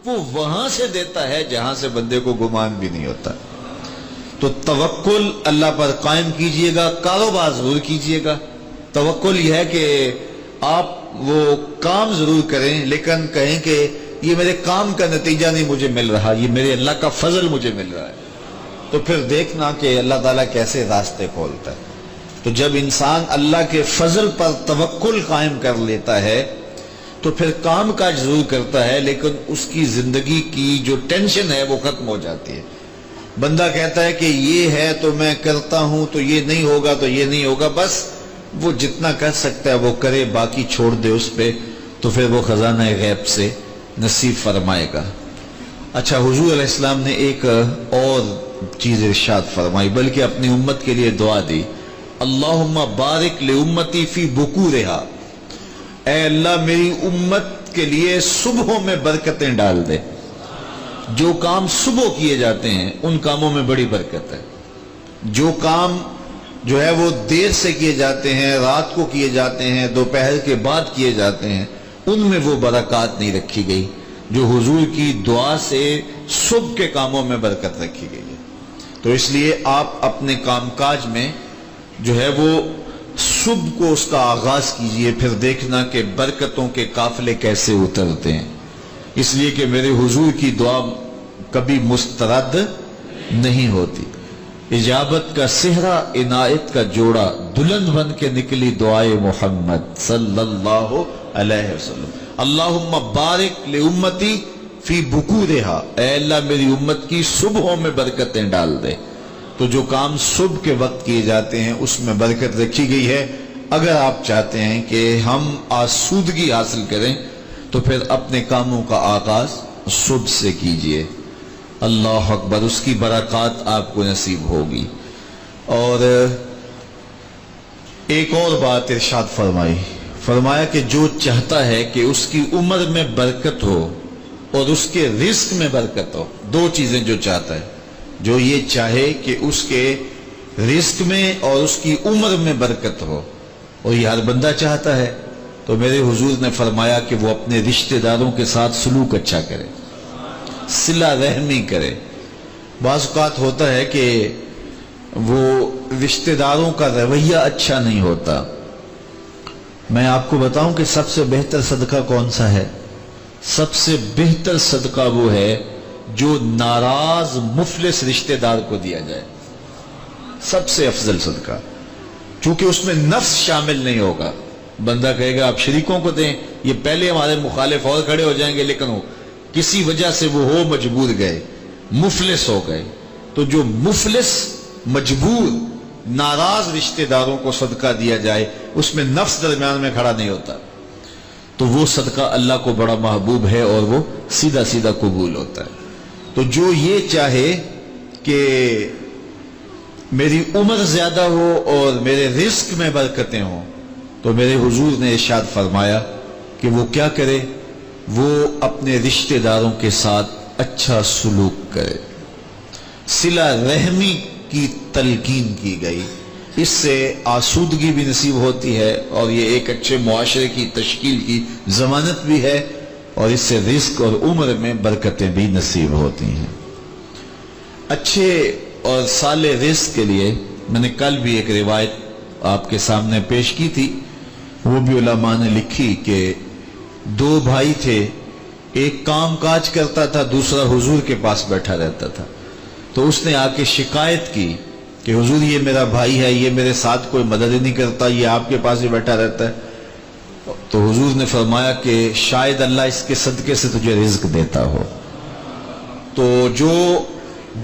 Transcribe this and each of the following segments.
وہ وہاں سے دیتا ہے جہاں سے بندے کو گمان بھی نہیں ہوتا. تو توکل اللہ پر قائم کیجئے گا. کاروبار ضرور کیجئے گا. توکل یہ ہے کہ آپ وہ کام ضرور کریں لیکن کہیں کہ یہ میرے کام کا نتیجہ نہیں مجھے مل رہا, یہ میرے اللہ کا فضل مجھے مل رہا ہے. تو پھر دیکھنا کہ اللہ تعالیٰ کیسے راستے کھولتا ہے. تو جب انسان اللہ کے فضل پر توکل قائم کر لیتا ہے تو پھر کام کاج ضرور کرتا ہے لیکن اس کی زندگی کی جو ٹینشن ہے وہ ختم ہو جاتی ہے. بندہ کہتا ہے کہ یہ ہے تو میں کرتا ہوں, تو یہ نہیں ہوگا تو یہ نہیں ہوگا, بس وہ جتنا کر سکتا ہے وہ کرے, باقی چھوڑ دے اس پہ, تو پھر وہ خزانہ غیب سے نصیب فرمائے گا. اچھا, حضور علیہ السلام نے ایک اور چیز ارشاد فرمائی, بلکہ اپنی امت کے لیے دعا دی, اللہم بارک لامتی فی بکورہا, اے اللہ میری امت کے لیے صبحوں میں برکتیں ڈال دے. جو کام صبح کیے جاتے ہیں ان کاموں میں بڑی برکت ہے. جو کام جو ہے وہ دیر سے کیے جاتے ہیں, رات کو کیے جاتے ہیں, دوپہر کے بعد کیے جاتے ہیں, ان میں وہ برکات نہیں رکھی گئی جو حضور کی دعا سے صبح کے کاموں میں برکت رکھی گئی ہے. تو اس لیے آپ اپنے کام کاج میں جو ہے وہ صبح کو اس کا آغاز کیجئے, پھر دیکھنا کہ برکتوں کے قافلے کیسے اترتے ہیں. اس لیے کہ میرے حضور کی دعا کبھی مسترد نہیں ہوتی. اجابت کا صحرا عنایت کا جوڑا, دلہن بن کے نکلی دعائے محمد صلی اللہ علیہ وسلم. اللہم بارک لامتی فی بکورہا, اے اللہ میری امت کی صبحوں میں برکتیں ڈال دے. تو جو کام صبح کے وقت کیے جاتے ہیں اس میں برکت رکھی گئی ہے. اگر آپ چاہتے ہیں کہ ہم آسودگی حاصل کریں تو پھر اپنے کاموں کا آغاز صبح سے کیجئے. اللہ اکبر, اس کی برکات آپ کو نصیب ہوگی. اور ایک اور بات ارشاد فرمایا کہ جو چاہتا ہے کہ اس کی عمر میں برکت ہو اور اس کے رزق میں برکت ہو, دو چیزیں جو چاہتا ہے, جو یہ چاہے کہ اس کے رزق میں اور اس کی عمر میں برکت ہو, اور یہ ہر بندہ چاہتا ہے, تو میرے حضور نے فرمایا کہ وہ اپنے رشتہ داروں کے ساتھ سلوک اچھا کرے, صلہ رحمی کرے. بعض اوقات ہوتا ہے کہ وہ رشتہ داروں کا رویہ اچھا نہیں ہوتا. میں آپ کو بتاؤں کہ سب سے بہتر صدقہ کون سا ہے؟ سب سے بہتر صدقہ وہ ہے جو ناراض مفلس رشتہ دار کو دیا جائے. سب سے افضل صدقہ, چونکہ اس میں نفس شامل نہیں ہوگا. بندہ کہے گا آپ شریکوں کو دیں, یہ پہلے ہمارے مخالف اور کھڑے ہو جائیں گے, لیکن وہ کسی وجہ سے وہ ہو مجبور گئے, مفلس ہو گئے. تو جو مفلس مجبور ناراض رشتہ داروں کو صدقہ دیا جائے, اس میں نفس درمیان میں کھڑا نہیں ہوتا, تو وہ صدقہ اللہ کو بڑا محبوب ہے اور وہ سیدھا سیدھا قبول ہوتا ہے. تو جو یہ چاہے کہ میری عمر زیادہ ہو اور میرے رزق میں برکتیں ہوں, تو میرے حضور نے ارشاد فرمایا کہ وہ کیا کرے, وہ اپنے رشتہ داروں کے ساتھ اچھا سلوک کرے. صلہ رحمی کی تلقین کی گئی, اس سے آسودگی بھی نصیب ہوتی ہے اور یہ ایک اچھے معاشرے کی تشکیل کی ضمانت بھی ہے, اور اس سے رزق اور عمر میں برکتیں بھی نصیب ہوتی ہیں. اچھے اور صالح رزق کے لیے میں نے کل بھی ایک روایت آپ کے سامنے پیش کی تھی. وہ بھی علماء نے لکھی کہ دو بھائی تھے, ایک کام کاج کرتا تھا, دوسرا حضور کے پاس بیٹھا رہتا تھا. تو اس نے آ کے شکایت کی کہ حضور یہ میرا بھائی ہے, یہ میرے ساتھ کوئی مدد نہیں کرتا, یہ آپ کے پاس ہی بیٹھا رہتا ہے. تو حضور نے فرمایا کہ شاید اللہ اس کے صدقے سے تجھے رزق دیتا ہو. تو جو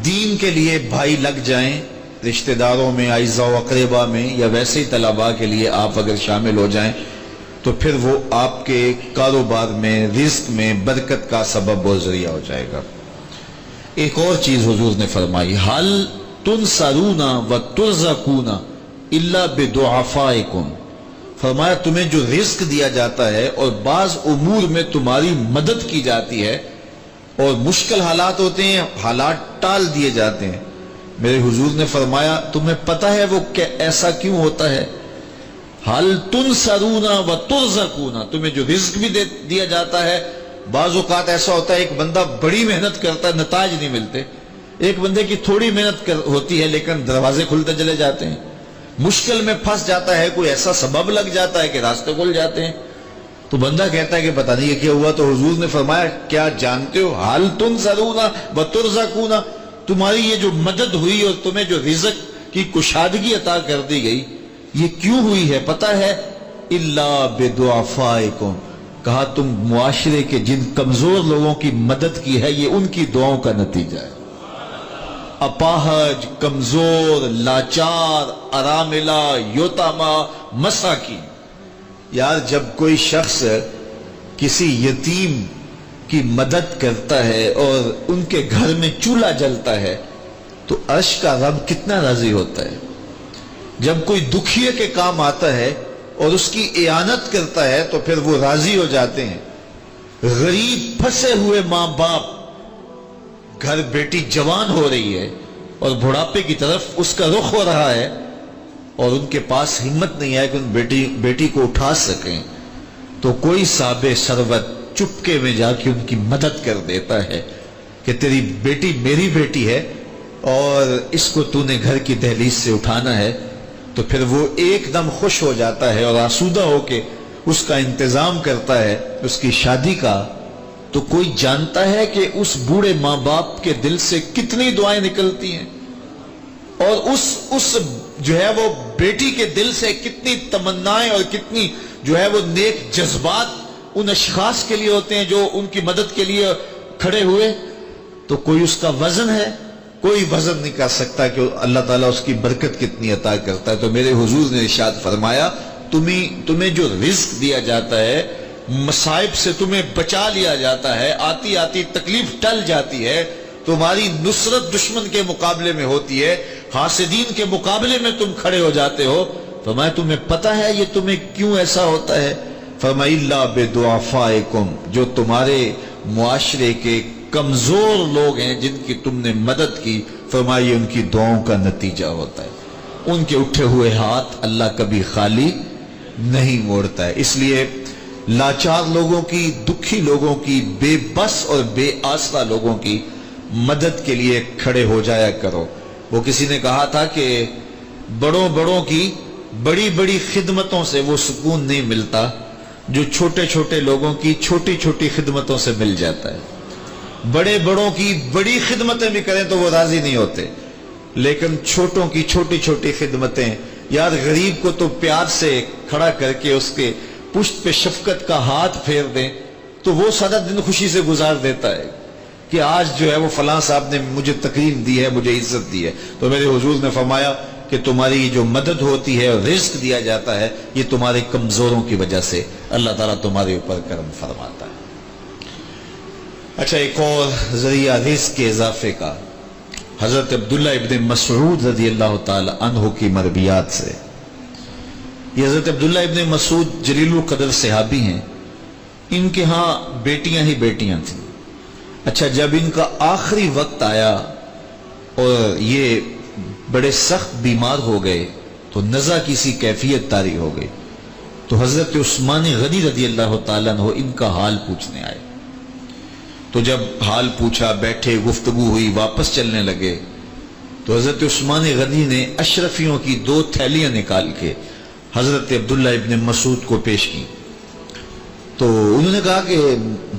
دین کے لیے بھائی لگ جائیں, رشتہ داروں میں, اعزاء و اقربا میں, یا ویسے ہی طلباء کے لیے آپ اگر شامل ہو جائیں, تو پھر وہ آپ کے کاروبار میں, رزق میں برکت کا سبب و ذریعہ ہو جائے گا. ایک اور چیز حضور نے فرمائی, حل تنصرون و ترزقون الا بدعفائکم. فرمایا تمہیں جو رزق دیا جاتا ہے اور بعض امور میں تمہاری مدد کی جاتی ہے, اور مشکل حالات ہوتے ہیں، حالات ٹال دیے جاتے ہیں۔ میرے حضور نے فرمایا تمہیں پتہ ہے وہ ایسا کیوں ہوتا ہے؟ حل تنصرون و ترزقون، تمہیں جو رزق بھی دیا جاتا ہے، بعض اوقات ایسا ہوتا ہے ایک بندہ بڑی محنت کرتا ہے نتائج نہیں ملتے، ایک بندے کی تھوڑی محنت ہوتی ہے لیکن دروازے کھلتے چلے جاتے ہیں، مشکل میں پھنس جاتا ہے، کوئی ایسا سبب لگ جاتا ہے کہ راستے کھل جاتے ہیں، تو بندہ کہتا ہے کہ پتہ نہیں یہ کیا ہوا، تو حضور نے فرمایا کیا جانتے ہو حل تنصرون و ترزقون، تمہاری یہ جو مدد ہوئی اور تمہیں جو رزق کی کشادگی عطا کر دی گئی یہ کیوں ہوئی ہے پتہ ہے؟ الا بدعفائکم، کہا تم معاشرے کے جن کمزور لوگوں کی مدد کی ہے یہ ان کی دعاؤں کا نتیجہ ہے۔ اپاہج، کمزور، لاچار، اراملہ، یتامہ، مساکین، یار جب کوئی شخص کسی یتیم کی مدد کرتا ہے اور ان کے گھر میں چولہا جلتا ہے تو عرش کا رب کتنا راضی ہوتا ہے۔ جب کوئی دکھیے کے کام آتا ہے اور اس کی اعانت کرتا ہے تو پھر وہ راضی ہو جاتے ہیں۔ غریب پھنسے ہوئے ماں باپ، گھر بیٹی جوان ہو رہی ہے اور بڑھاپے کی طرف اس کا رخ ہو رہا ہے اور ان کے پاس ہمت نہیں ہے کہ ان بیٹی کو اٹھا سکیں، تو کوئی صاحب ثروت چپکے میں جا کے ان کی مدد کر دیتا ہے کہ تیری بیٹی میری بیٹی ہے اور اس کو تو نے گھر کی دہلیز سے اٹھانا ہے، تو پھر وہ ایک دم خوش ہو جاتا ہے اور آسودہ ہو کے اس کا انتظام کرتا ہے اس کی شادی کا۔ تو کوئی جانتا ہے کہ اس بوڑھے ماں باپ کے دل سے کتنی دعائیں نکلتی ہیں اور اس جو ہے وہ بیٹی کے دل سے کتنی تمنائیں اور کتنی جو ہے وہ نیک جذبات ان اشخاص کے لیے ہوتے ہیں جو ان کی مدد کے لیے کھڑے ہوئے، تو کوئی اس کا وزن ہے؟ کوئی وزن نہیں کر سکتا کہ اللہ تعالیٰ اس کی برکت کتنی عطا کرتا ہے۔ تو میرے حضور نے ارشاد فرمایا تمہیں جو رزق دیا جاتا ہے، مصائب سے تمہیں بچا لیا جاتا ہے، آتی آتی تکلیف ٹل جاتی ہے، تمہاری نصرت دشمن کے مقابلے میں ہوتی ہے، حاسدین کے مقابلے میں تم کھڑے ہو جاتے ہو، فرمایا تمہیں پتہ ہے یہ تمہیں کیوں ایسا ہوتا ہے؟ فرمایا الا بدعفائکم، جو تمہارے معاشرے کے کمزور لوگ ہیں جن کی تم نے مدد کی، فرمایا یہ ان کی دعاؤں کا نتیجہ ہوتا ہے۔ ان کے اٹھے ہوئے ہاتھ اللہ کبھی خالی نہیں موڑتا ہے۔ اس لیے لاچار لوگوں کی، دکھی لوگوں کی، بے بس اور بے آسرا لوگوں کی مدد کے لیے کھڑے ہو جایا کرو۔ وہ کسی نے کہا تھا کہ بڑوں کی بڑی بڑی خدمتوں سے وہ سکون نہیں ملتا جو چھوٹے چھوٹے لوگوں کی چھوٹی چھوٹی خدمتوں سے مل جاتا ہے۔ بڑوں کی بڑی خدمتیں بھی کریں تو وہ راضی نہیں ہوتے، لیکن چھوٹوں کی چھوٹی چھوٹی خدمتیں، یار غریب کو تو پیار سے کھڑا کر کے اس کے پشت پہ شفقت کا ہاتھ پھیر دیں تو وہ سارا دن خوشی سے گزار دیتا ہے کہ آج جو ہے وہ فلاں صاحب نے مجھے تکریم دی ہے، مجھے عزت دی ہے۔ تو میرے حضور نے فرمایا کہ تمہاری جو مدد ہوتی ہے اور رزق دیا جاتا ہے یہ تمہارے کمزوروں کی وجہ سے اللہ تعالیٰ تمہارے اوپر کرم فرماتا ہے۔ اچھا، ایک اور ذریعہ رزق کے اضافے کا حضرت عبداللہ ابن مسعود رضی اللہ تعالی عنہ کی مرویات سے۔ یہ حضرت عبداللہ ابن مسعود جلیل القدر صحابی ہیں، ان کے ہاں بیٹیاں ہی بیٹیاں تھیں۔ اچھا، جب ان کا آخری وقت آیا اور یہ بڑے سخت بیمار ہو گئے تو نزع کی سی کیفیت طاری ہو گئی، تو حضرت عثمان غنی رضی اللہ تعالیٰ عنہ ان کا حال پوچھنے آئے۔ تو جب حال پوچھا، بیٹھے، گفتگو ہوئی، واپس چلنے لگے، تو حضرت عثمان غنی نے اشرفیوں کی 2 تھیلیاں نکال کے حضرت عبداللہ ابن مسعود کو پیش کی۔ تو انہوں نے کہا کہ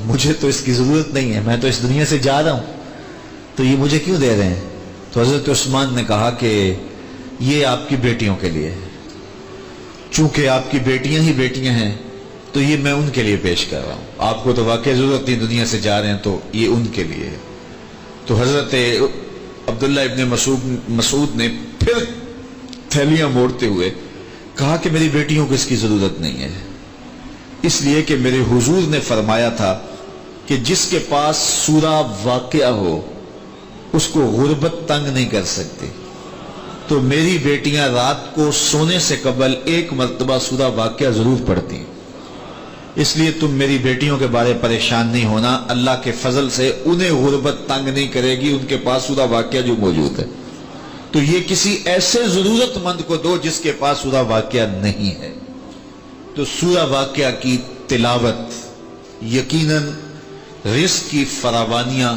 مجھے تو اس کی ضرورت نہیں ہے، میں تو اس دنیا سے جا رہا ہوں، تو یہ مجھے کیوں دے رہے ہیں؟ تو حضرت عثمان نے کہا کہ یہ آپ کی بیٹیوں کے لیے، چونکہ آپ کی بیٹیاں ہی بیٹیاں ہیں تو یہ میں ان کے لیے پیش کر رہا ہوں، آپ کو تو واقعی ضرورت نہیں، دنیا سے جا رہے ہیں تو یہ ان کے لیے ہے۔ تو حضرت عبداللہ ابن مسعود نے پھر تھیلیاں موڑتے ہوئے کہا کہ میری بیٹیوں کو اس کی ضرورت نہیں ہے، اس لیے کہ میرے حضور نے فرمایا تھا کہ جس کے پاس سورہ واقعہ ہو اس کو غربت تنگ نہیں کر سکتی، تو میری بیٹیاں رات کو سونے سے قبل 1 مرتبہ سورہ واقعہ ضرور پڑھتی ہیں۔ اس لیے تم میری بیٹیوں کے بارے پریشان نہیں ہونا، اللہ کے فضل سے انہیں غربت تنگ نہیں کرے گی، ان کے پاس سورہ واقعہ جو موجود ہے، تو یہ کسی ایسے ضرورت مند کو دو جس کے پاس سورہ واقعہ نہیں ہے۔ تو سورہ واقعہ کی تلاوت یقیناً رزق کی فراوانیاں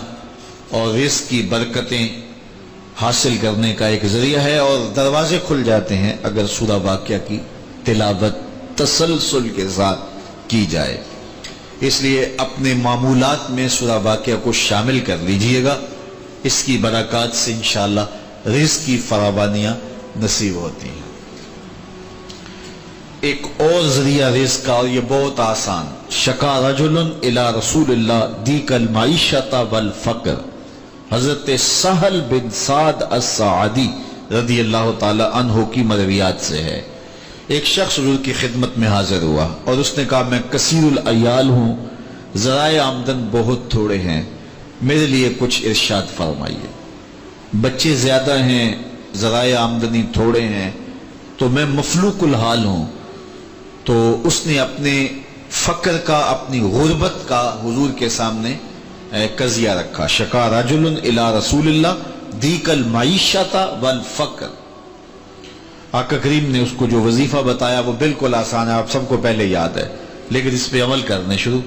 اور رزق کی برکتیں حاصل کرنے کا ایک ذریعہ ہے، اور دروازے کھل جاتے ہیں اگر سورہ واقعہ کی تلاوت تسلسل کے ساتھ کی جائے۔ اس لیے اپنے معمولات میں سورہ واقعہ کو شامل کر لیجئے گا، اس کی برکات سے انشاءاللہ رزق کی فراوانیاں نصیب ہوتی ہیں۔ ایک اور ذریعہ رزق کا، اور یہ بہت آسان، شکا رجل الی رسول اللہ دیک المعیشۃ والفقر، حضرت سہل بن سعد الساعدی رضی اللہ تعالی عنہ کی مرویات سے ہے۔ ایک شخص حضور کی خدمت میں حاضر ہوا اور اس نے کہا میں کثیر العیال ہوں، ذرائع آمدن بہت تھوڑے ہیں، میرے لیے کچھ ارشاد فرمائیے، بچے زیادہ ہیں، ذرائع آمدنی تھوڑے ہیں، تو میں مفلوق الحال ہوں۔ تو اس نے اپنے فقر کا، اپنی غربت کا حضور کے سامنے قضیہ رکھا۔ شکا رجل الی رسول اللہ دیک المعیشۃ والفقر۔ آقا کریم نے اس کو جو وظیفہ بتایا وہ بالکل آسان ہے، آپ سب کو پہلے یاد ہے، لیکن اس پہ عمل کرنے شروع۔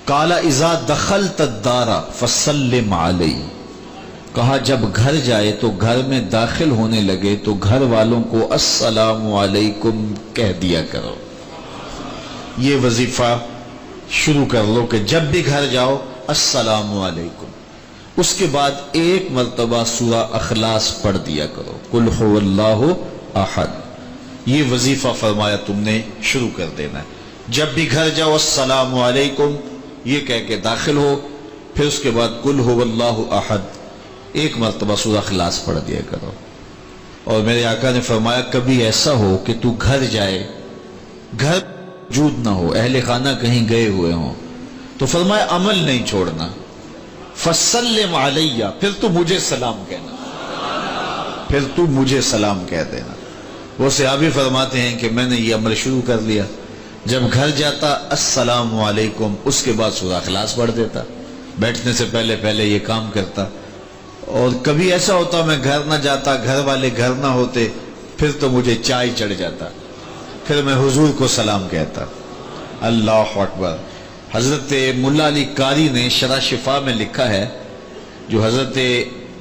قال اذا دخلت الدار فسلم علی، کہا جب گھر جائے تو گھر میں داخل ہونے لگے تو گھر والوں کو السلام علیکم کہہ دیا کرو۔ یہ وظیفہ شروع کر لو کہ جب بھی گھر جاؤ السلام علیکم۔ اس کے بعد ایک مرتبہ سورہ اخلاص پڑھ دیا کرو، قل هو اللہ احد۔ یہ وظیفہ فرمایا تم نے شروع کر دینا ہے، جب بھی گھر جاؤ السلام علیکم یہ کہہ کے داخل ہو، پھر اس کے بعد قل هو اللہ احد ایک مرتبہ سورہ اخلاص پڑھ دیا کرو۔ اور میرے آقا نے فرمایا کبھی ایسا ہو کہ تو گھر جائے، گھر موجود نہ ہو، اہل خانہ کہیں گئے ہوئے ہوں، تو فرمایا عمل نہیں چھوڑنا، فسلم علیہ، پھر تو مجھے سلام کہنا، پھر تو مجھے سلام کہہ دینا۔ وہ صحابی فرماتے ہیں کہ میں نے یہ عمل شروع کر لیا، جب گھر جاتا السلام علیکم، اس کے بعد سورہ اخلاص پڑھ دیتا، بیٹھنے سے پہلے پہلے یہ کام کرتا۔ اور کبھی ایسا ہوتا میں گھر نہ جاتا، گھر والے گھر نہ ہوتے، پھر تو مجھے چائے چڑھ جاتا، پھر میں حضور کو سلام کہتا۔ اللہ اکبر۔ حضرت ملا علی قاری نے شرح شفا میں لکھا ہے، جو حضرت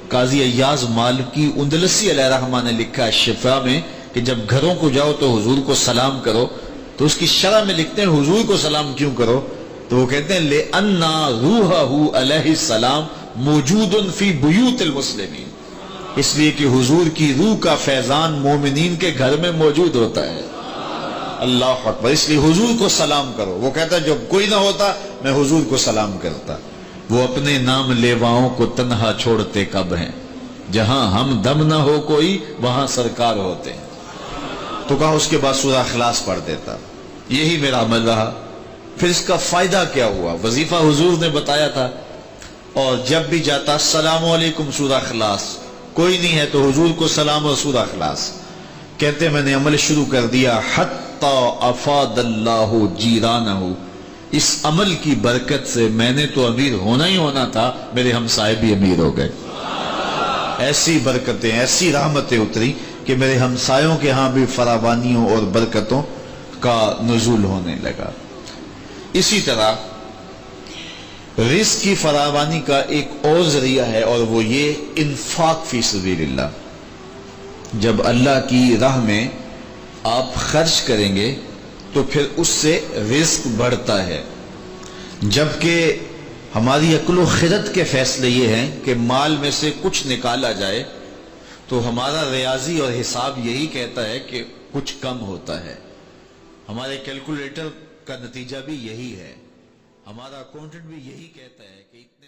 قاضی ایاز مالکی اندلسی علیہ رحمہ نے لکھا ہے شفا میں، کہ جب گھروں کو جاؤ تو حضور کو سلام کرو، تو اس کی شرح میں لکھتے ہیں حضور کو سلام کیوں کرو، تو وہ کہتے ہیں لِأَنَّا رُوحَهُ علیہ السلام موجود فی بیوت المسلمین، اس لیے کہ حضور کی روح کا فیضان مومنین کے گھر میں موجود ہوتا ہے۔ اللہ اکبر۔ اس لیے حضور کو سلام کرو۔ وہ کہتا ہے جب کوئی نہ ہوتا میں حضور کو سلام کرتا۔ وہ اپنے نام لیواؤں کو تنہا چھوڑتے کب ہیں، جہاں ہم دم نہ ہو کوئی وہاں سرکار ہوتے ہیں۔ تو کہا اس کے بعد سورہ اخلاص پڑھ دیتا۔ یہی میرا عمل رہا۔ پھر اس کا فائدہ کیا ہوا؟ وظیفہ حضور نے بتایا تھا، اور جب بھی جاتا السلام علیکم سورہ اخلاص، کوئی نہیں ہے تو حضور کو سلام اور سورہ اخلاص کہتے میں نے عمل شروع کر دیا، حتی افاد اللہ جیرانہ، اس عمل کی برکت سے میں نے تو امیر ہونا ہی ہونا تھا، میرے ہمسائے بھی امیر ہو گئے۔ ایسی برکتیں، ایسی رحمتیں اتری کہ میرے ہمسایوں کے ہاں بھی فراوانیوں اور برکتوں کا نزول ہونے لگا۔ اسی طرح رزق کی فراوانی کا ایک اور ذریعہ ہے، اور وہ یہ انفاق فی سبیل اللہ۔ جب اللہ کی راہ میں آپ خرچ کریں گے تو پھر اس سے رزق بڑھتا ہے، جبکہ ہماری عقل و خرد کے فیصلے یہ ہیں کہ مال میں سے کچھ نکالا جائے، تو ہمارا ریاضی اور حساب یہی کہتا ہے کہ کچھ کم ہوتا ہے، ہمارے کیلکولیٹر کا نتیجہ بھی یہی ہے، ہمارا اکاؤنٹنٹ بھی یہی کہتا ہے کہ اتنے